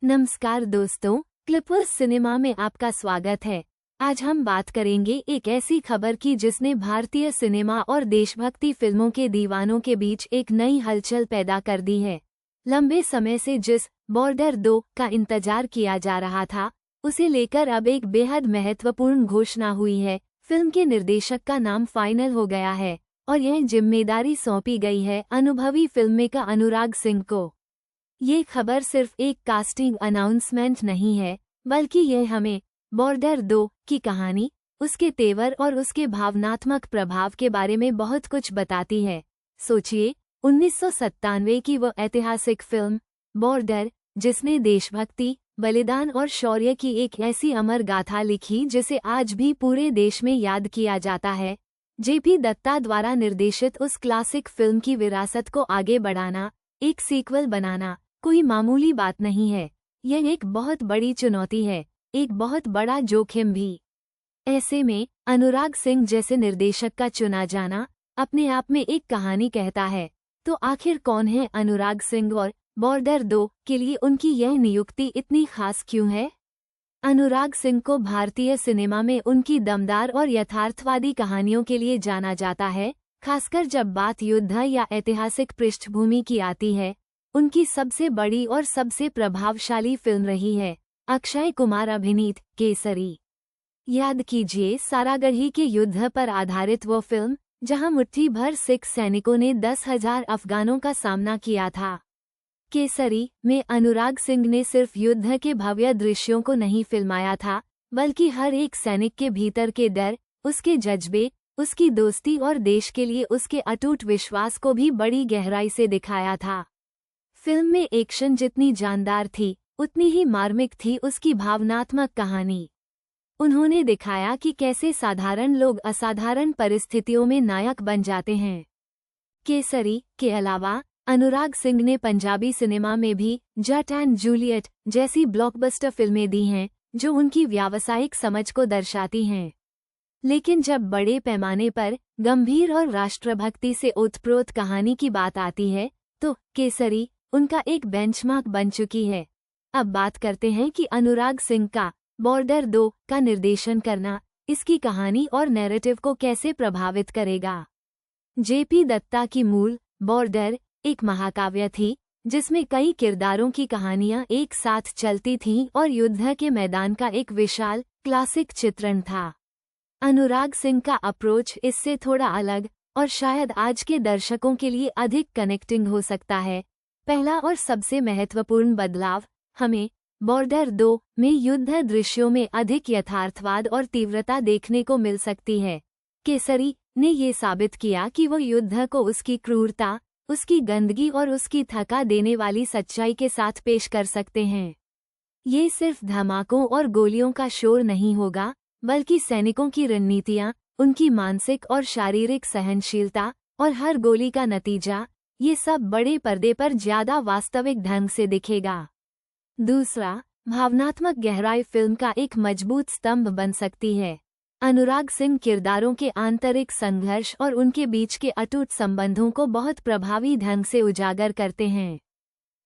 नमस्कार दोस्तों, Clippers cinema में आपका स्वागत है। आज हम बात करेंगे एक ऐसी खबर की जिसने भारतीय सिनेमा और देशभक्ति फिल्मों के दीवानों के बीच एक नई हलचल पैदा कर दी है। लंबे समय से जिस बॉर्डर 2 का इंतजार किया जा रहा था, उसे लेकर अब एक बेहद महत्वपूर्ण घोषणा हुई है। फिल्म के निर्देशक का नाम फाइनल हो गया है और यह जिम्मेदारी सौंपी गई है अनुभवी फिल्ममेकर अनुराग सिंह को। ये खबर सिर्फ एक कास्टिंग अनाउंसमेंट नहीं है, बल्कि यह हमें बॉर्डर 2 की कहानी, उसके तेवर और उसके भावनात्मक प्रभाव के बारे में बहुत कुछ बताती है। सोचिए, 1997 की वो ऐतिहासिक फिल्म बॉर्डर, जिसने देशभक्ति, बलिदान और शौर्य की एक ऐसी अमर गाथा लिखी जिसे आज भी पूरे देश में याद किया जाता है। जेपी दत्ता द्वारा निर्देशित उस क्लासिक फिल्म की विरासत को आगे बढ़ाना, एक सीक्वल बनाना कोई मामूली बात नहीं है। यह एक बहुत बड़ी चुनौती है, एक बहुत बड़ा जोखिम भी। ऐसे में अनुराग सिंह जैसे निर्देशक का चुना जाना अपने आप में एक कहानी कहता है। तो आखिर कौन है अनुराग सिंह और बॉर्डर 2 के लिए उनकी यह नियुक्ति इतनी खास क्यों है? अनुराग सिंह को भारतीय सिनेमा में उनकी दमदार और यथार्थवादी कहानियों के लिए जाना जाता है, खासकर जब बात युद्ध या ऐतिहासिक पृष्ठभूमि की आती है। उनकी सबसे बड़ी और सबसे प्रभावशाली फिल्म रही है अक्षय कुमार अभिनीत केसरी। याद कीजिए, सारागढ़ी के युद्ध पर आधारित वो फिल्म जहां मुट्ठी भर सिख सैनिकों ने 10,000 अफगानों का सामना किया था। केसरी में अनुराग सिंह ने सिर्फ युद्ध के भव्य दृश्यों को नहीं फिल्माया था, बल्कि हर एक सैनिक के भीतर के डर, उसके जज्बे, उसकी दोस्ती और देश के लिए उसके अटूट विश्वास को भी बड़ी गहराई से दिखाया था। फिल्म में एक्शन जितनी जानदार थी, उतनी ही मार्मिक थी उसकी भावनात्मक कहानी। उन्होंने दिखाया कि कैसे साधारण लोग असाधारण परिस्थितियों में नायक बन जाते हैं। केसरी के अलावा अनुराग सिंह ने पंजाबी सिनेमा में भी जट एंड जूलियट जैसी ब्लॉकबस्टर फिल्में दी हैं, जो उनकी व्यावसायिक समझ को दर्शाती हैं। लेकिन जब बड़े पैमाने पर गंभीर और राष्ट्रभक्ति से ओतप्रोत कहानी की बात आती है, तो केसरी उनका एक बेंचमार्क बन चुकी है। अब बात करते हैं कि अनुराग सिंह का बॉर्डर 2 का निर्देशन करना इसकी कहानी और नैरेटिव को कैसे प्रभावित करेगा। जेपी दत्ता की मूल बॉर्डर एक महाकाव्य थी, जिसमें कई किरदारों की कहानियां एक साथ चलती थीं और युद्ध के मैदान का एक विशाल क्लासिक चित्रण था। अनुराग सिंह का अप्रोच इससे थोड़ा अलग और शायद आज के दर्शकों के लिए अधिक कनेक्टिंग हो सकता है। पहला और सबसे महत्वपूर्ण बदलाव, हमें बॉर्डर 2 में युद्ध दृश्यों में अधिक यथार्थवाद और तीव्रता देखने को मिल सकती है। केसरी ने ये साबित किया कि वो युद्ध को उसकी क्रूरता, उसकी गंदगी और उसकी थका देने वाली सच्चाई के साथ पेश कर सकते हैं। ये सिर्फ धमाकों और गोलियों का शोर नहीं होगा, बल्कि सैनिकों की रणनीतियाँ, उनकी मानसिक और शारीरिक सहनशीलता और हर गोली का नतीजा, ये सब बड़े पर्दे पर ज्यादा वास्तविक ढंग से दिखेगा। दूसरा, भावनात्मक गहराई फिल्म का एक मजबूत स्तंभ बन सकती है। अनुराग सिंह किरदारों के आंतरिक संघर्ष और उनके बीच के अटूट संबंधों को बहुत प्रभावी ढंग से उजागर करते हैं।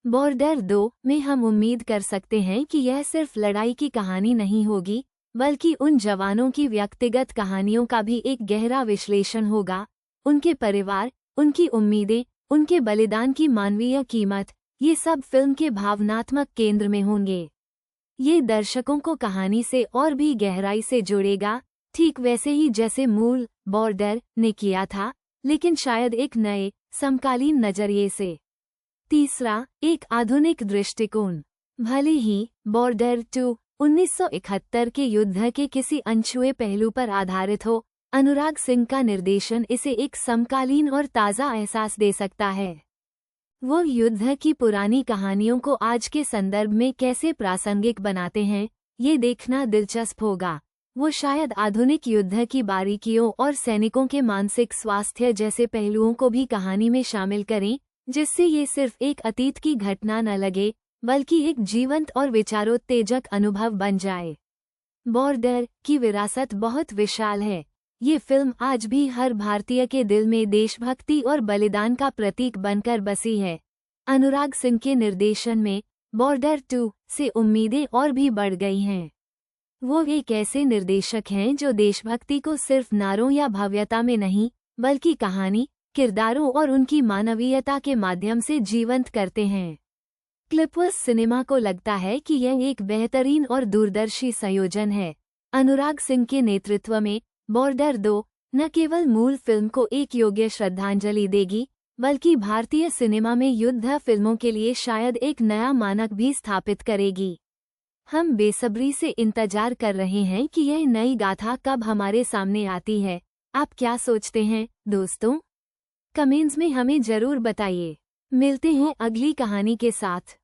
बॉर्डर 2 में हम उम्मीद कर सकते हैं कि यह सिर्फ लड़ाई की कहानी नहीं होगी, बल्कि उन जवानों की व्यक्तिगत कहानियों का भी एक गहरा विश्लेषण होगा। उनके परिवार, उनकी उम्मीदें, उनके बलिदान की मानवीय कीमत, ये सब फिल्म के भावनात्मक केंद्र में होंगे। ये दर्शकों को कहानी से और भी गहराई से जोड़ेगा, ठीक वैसे ही जैसे मूल बॉर्डर ने किया था, लेकिन शायद एक नए समकालीन नजरिए से। तीसरा, एक आधुनिक दृष्टिकोण। भले ही बॉर्डर 2 1971 के युद्ध के किसी अनछुए पहलू पर आधारित हो, अनुराग सिंह का निर्देशन इसे एक समकालीन और ताज़ा एहसास दे सकता है। वो युद्ध की पुरानी कहानियों को आज के संदर्भ में कैसे प्रासंगिक बनाते हैं, ये देखना दिलचस्प होगा। वो शायद आधुनिक युद्ध की बारीकियों और सैनिकों के मानसिक स्वास्थ्य जैसे पहलुओं को भी कहानी में शामिल करें, जिससे ये सिर्फ एक अतीत की घटना न लगे, बल्कि एक जीवंत और विचारोत्तेजक अनुभव बन जाए। बॉर्डर की विरासत बहुत विशाल है। ये फिल्म आज भी हर भारतीय के दिल में देशभक्ति और बलिदान का प्रतीक बनकर बसी है। अनुराग सिंह के निर्देशन में बॉर्डर 2 से उम्मीदें और भी बढ़ गई हैं। वो एक ऐसे निर्देशक हैं जो देशभक्ति को सिर्फ नारों या भव्यता में नहीं, बल्कि कहानी, किरदारों और उनकी मानवीयता के माध्यम से जीवंत करते हैं। क्लिपर्स सिनेमा को लगता है कि यह एक बेहतरीन और दूरदर्शी संयोजन है। अनुराग सिंह के नेतृत्व में बॉर्डर 2 न केवल मूल फिल्म को एक योग्य श्रद्धांजलि देगी, बल्कि भारतीय सिनेमा में युद्ध फिल्मों के लिए शायद एक नया मानक भी स्थापित करेगी। हम बेसब्री से इंतजार कर रहे हैं कि यह नई गाथा कब हमारे सामने आती है। आप क्या सोचते हैं, दोस्तों? कमेंट्स में हमें जरूर बताइए। मिलते हैं अगली कहानी के साथ।